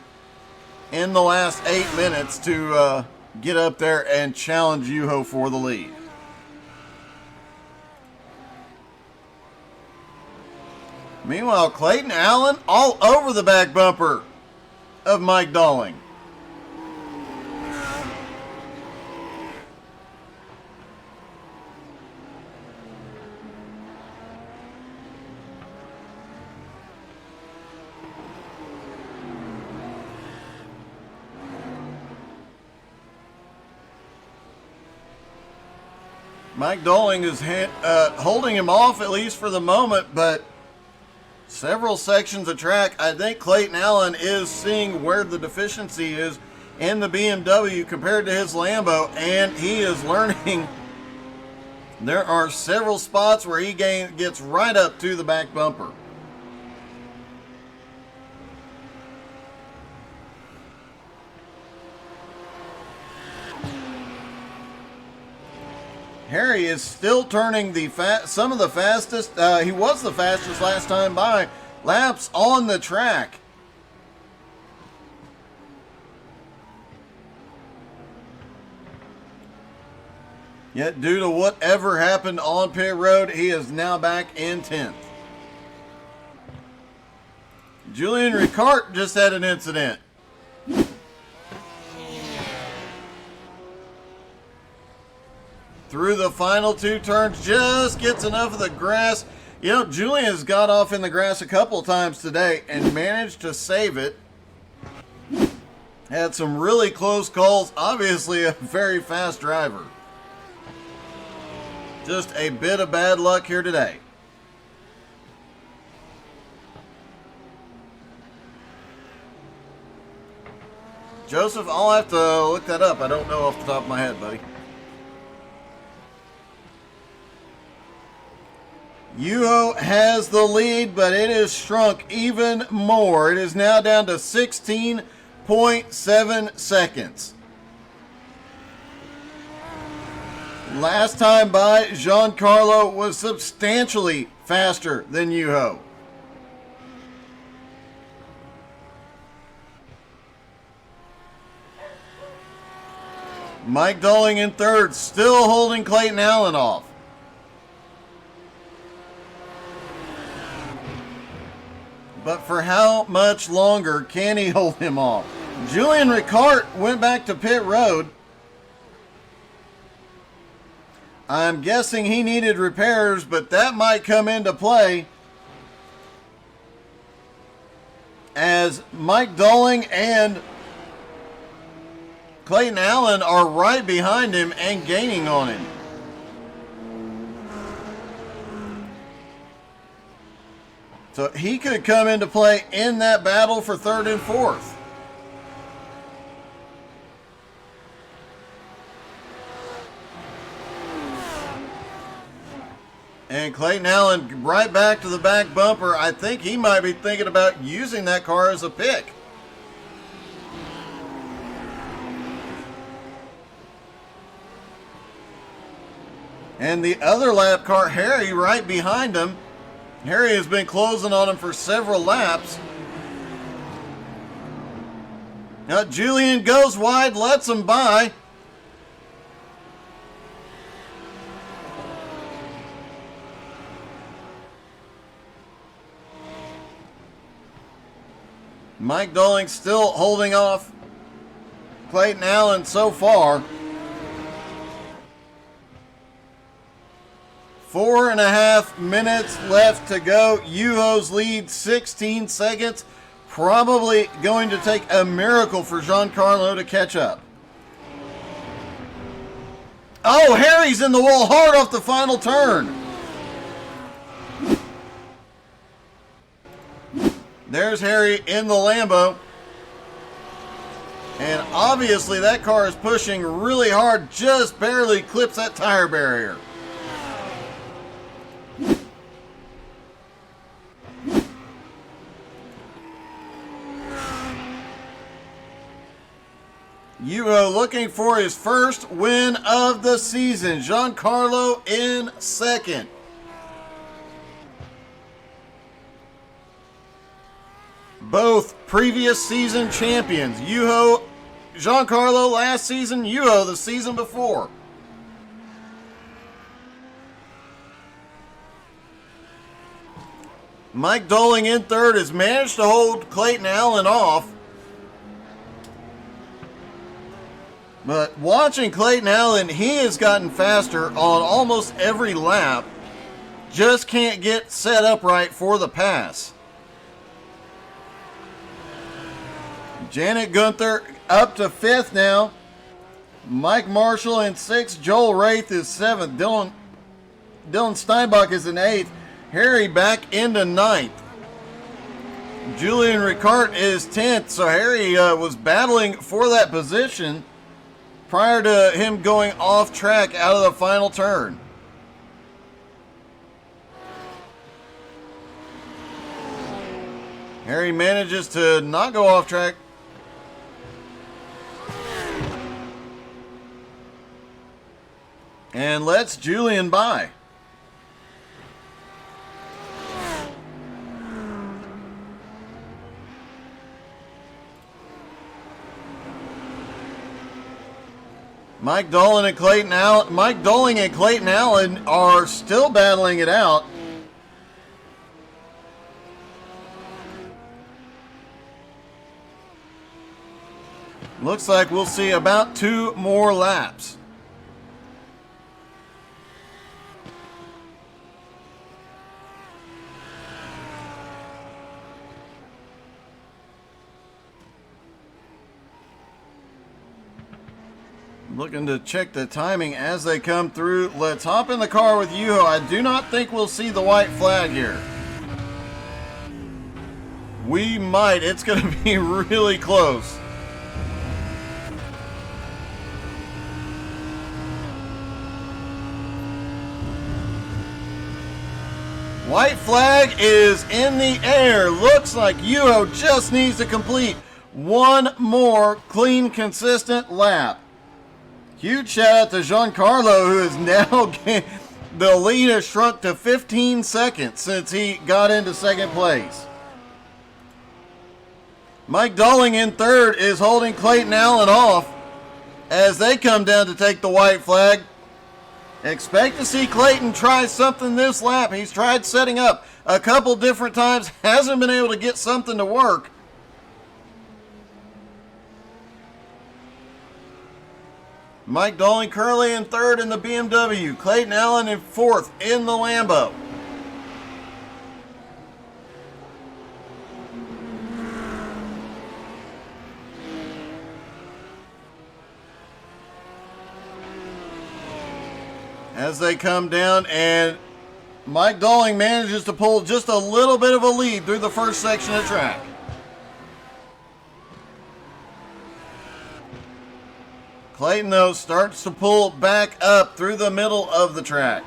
in the last 8 minutes to get up there and challenge Yuho for the lead. Meanwhile, Clayton Allen all over the back bumper of Mike Dowling. Mike Dowling is holding him off at least for the moment, but several sections of track, I think Clayton Allen is seeing where the deficiency is in the BMW compared to his Lambo, and he is learning. There are several spots where he gets right up to the back bumper. Harry is still turning some of the fastest. He was the fastest last time by laps on the track. Yet due to whatever happened on pit road, he is now back in 10th. Julian Ricard just had an incident. Through the final 2 turns, just gets enough of the grass. You know, Julian has got off in the grass a couple times today and managed to save it. Had some really close calls. Obviously a very fast driver. Just a bit of bad luck here today. Joseph, I'll have to look that up. I don't know off the top of my head, buddy. Yuho has the lead, but it has shrunk even more. It is now down to 16.7 seconds. Last time by, Giancarlo was substantially faster than Yuho. Mike Dowling in third, still holding Clayton Allen off. But for how much longer can he hold him off? Julian Ricard went back to pit road. I'm guessing he needed repairs, but that might come into play as Mike Dolling and Clayton Allen are right behind him and gaining on him. So he could come into play in that battle for third and fourth. And Clayton Allen right back to the back bumper. I think he might be thinking about using that car as a pick. And the other lap car, Harry, right behind him. Harry has been closing on him for several laps. Now Julian goes wide, lets him by. Mike Dolling still holding off Clayton Allen so far. 4.5 minutes left to go. Yuho's lead 16 seconds. Probably going to take a miracle for Giancarlo to catch up. Oh, Harry's in the wall hard off the final turn. There's Harry in the Lambo. And obviously that car is pushing really hard, just barely clips that tire barrier. Yuho looking for his first win of the season. Giancarlo in second. Both previous season champions. Giancarlo last season, Yuho the season before. Mike Dolling in third has managed to hold Clayton Allen off. But watching Clayton Allen, he has gotten faster on almost every lap. Just can't get set up right for the pass. Janet Gunther up to fifth now. Mike Marshall in sixth. Joel Wraith is seventh. Dylan Steinbach is in eighth. Harry back into ninth. Julian Ricart is 10th. So Harry was battling for that position prior to him going off track out of the final turn. Harry manages to not go off track. And lets Julian by. Mike Dolling and Clayton Allen are still battling it out. Looks like we'll see about 2 more laps. Looking to check the timing as they come through. Let's hop in the car with Yuho. I do not think we'll see the white flag here. We might. It's going to be really close. White flag is in the air. Looks like Yuho just needs to complete one more clean, consistent lap. Huge shout out to Giancarlo, who is now the lead has shrunk to 15 seconds since he got into second place. Mike Dolling in third is holding Clayton Allen off as they come down to take the white flag. Expect to see Clayton try something this lap. He's tried setting up a couple different times, hasn't been able to get something to work. Mike Dowling Curley in third in the BMW. Clayton Allen in fourth in the Lambo. As they come down, and Mike Dowling manages to pull just a little bit of a lead through the first section of track. Clayton, though, starts to pull back up through the middle of the track.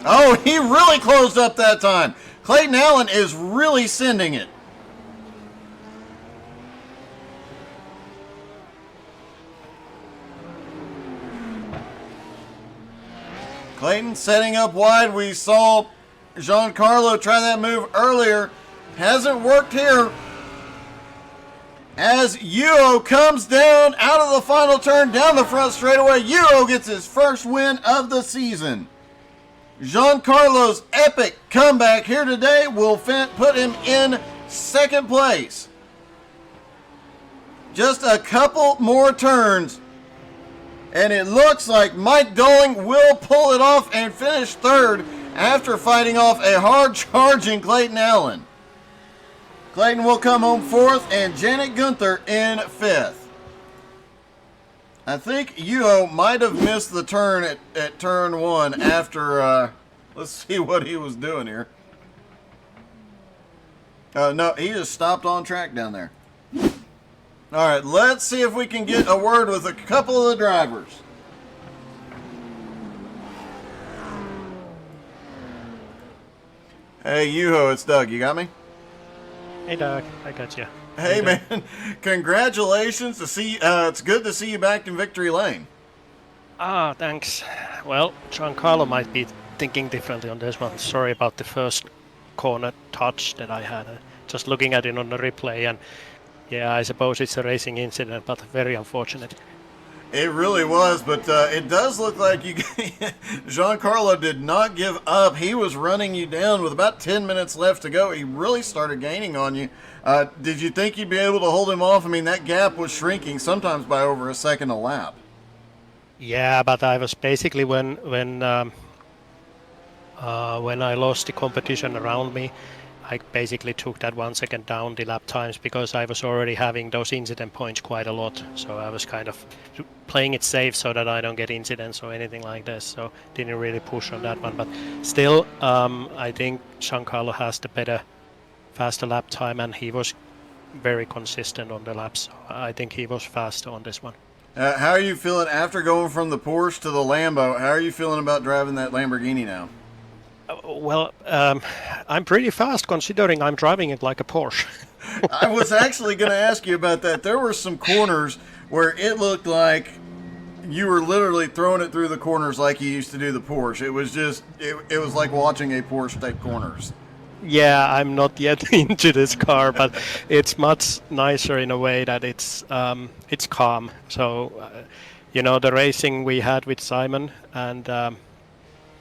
Oh, he really closed up that time. Clayton Allen is really sending it. Clayton setting up wide. We saw Giancarlo try that move earlier. Hasn't worked here. As Yuo comes down out of the final turn down the front straightaway, Yuo gets his first win of the season. Giancarlo's epic comeback here today will put him in second place. Just a couple more turns, and it looks like Mike Dowling will pull it off and finish third after fighting off a hard-charging Clayton Allen. Clayton will come home fourth, and Janet Gunther in fifth. I think Yuho might have missed the turn at turn one after, let's see what he was doing here. No, he just stopped on track down there. All right, let's see if we can get a word with a couple of the drivers. Hey, Yuho, it's Doug. You got me? Hey, Doug. I got you. Hey, man. Congratulations. It's good to see you back in victory lane. Ah, thanks. Well, Giancarlo might be thinking differently on this one. Sorry about the first corner touch that I had. Just looking at it on the replay, and yeah, I suppose it's a racing incident, but very unfortunate. It really was, but it does look like Giancarlo did not give up. He was running you down with about 10 minutes left to go. He really started gaining on you. Did you think you'd be able to hold him off? I mean, that gap was shrinking sometimes by over a second a lap. Yeah, but I was basically when I lost the competition around me, I basically took that 1 second down the lap times because I was already having those incident points quite a lot. So I was kind of playing it safe so that I don't get incidents or anything like this. So didn't really push on that one. But still, I think Giancarlo has the better, faster lap time, and he was very consistent on the laps. So I think he was faster on this one. How are you feeling after going from the Porsche to the Lambo? How are you feeling about driving that Lamborghini now? Well, I'm pretty fast considering I'm driving it like a Porsche. I was actually going to ask you about that. There were some corners where it looked like you were literally throwing it through the corners like you used to do the Porsche. It was just, it was like watching a Porsche take corners. Yeah, I'm not yet into this car, but it's much nicer in a way that it's calm. So, the racing we had with Simon and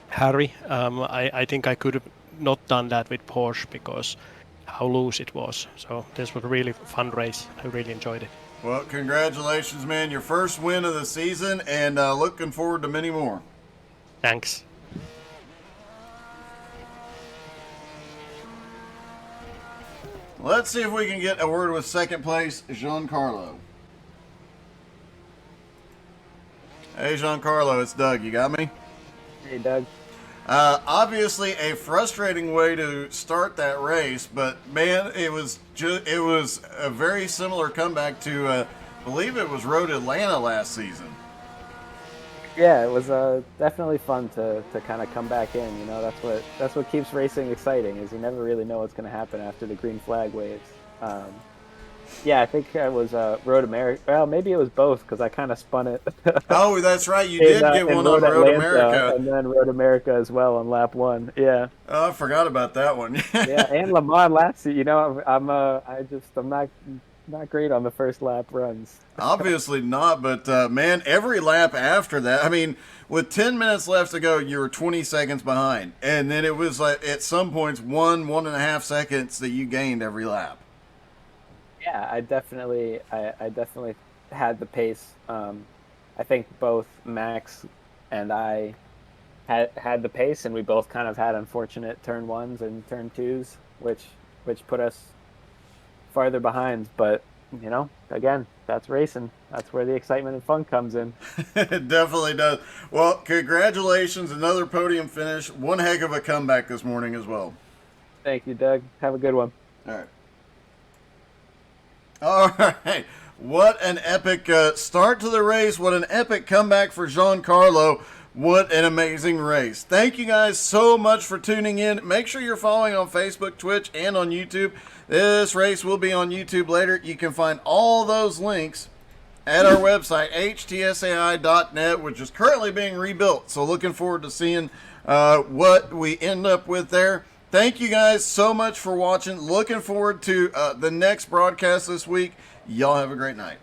Harry, I think I could have not done that with Porsche because how loose it was. So this was a really fun race. I really enjoyed it. Well, congratulations, man. Your first win of the season, and looking forward to many more. Thanks. Let's see if we can get a word with second place, Giancarlo. Hey, Giancarlo, it's Doug. You got me? Hey, Doug. Obviously a frustrating way to start that race, but man, it was a very similar comeback to, I believe it was Road Atlanta last season. Yeah, it was definitely fun to kind of come back in. That's what keeps racing exciting, is you never really know what's going to happen after the green flag waves. Yeah, I think it was Road America. Well, maybe it was both because I kind of spun it. Oh, that's right. You did get one on Road America. And then Road America as well on lap one. Yeah. Oh, I forgot about that one. Yeah, and Le Mans last season. I'm not great on the first lap runs. Obviously not, but man, every lap after that, I mean, with 10 minutes left to go, you were 20 seconds behind. And then it was like at some points 1.5 seconds that you gained every lap. Yeah, I definitely had the pace. I think both Max and I had the pace, and we both kind of had unfortunate turn ones and turn twos, which put us farther behind. But again, that's racing. That's where the excitement and fun comes in. It definitely does. Well, congratulations, another podium finish. One heck of a comeback this morning as well. Thank you, Doug. Have a good one. All right. All right. What an epic start to the race. What an epic comeback for Giancarlo. What an amazing race. Thank you guys so much for tuning in. Make sure you're following on Facebook, Twitch, and on YouTube. This race will be on YouTube later. You can find all those links at our website, htsai.net, which is currently being rebuilt. So looking forward to seeing what we end up with there. Thank you guys so much for watching. Looking forward to the next broadcast this week. Y'all have a great night.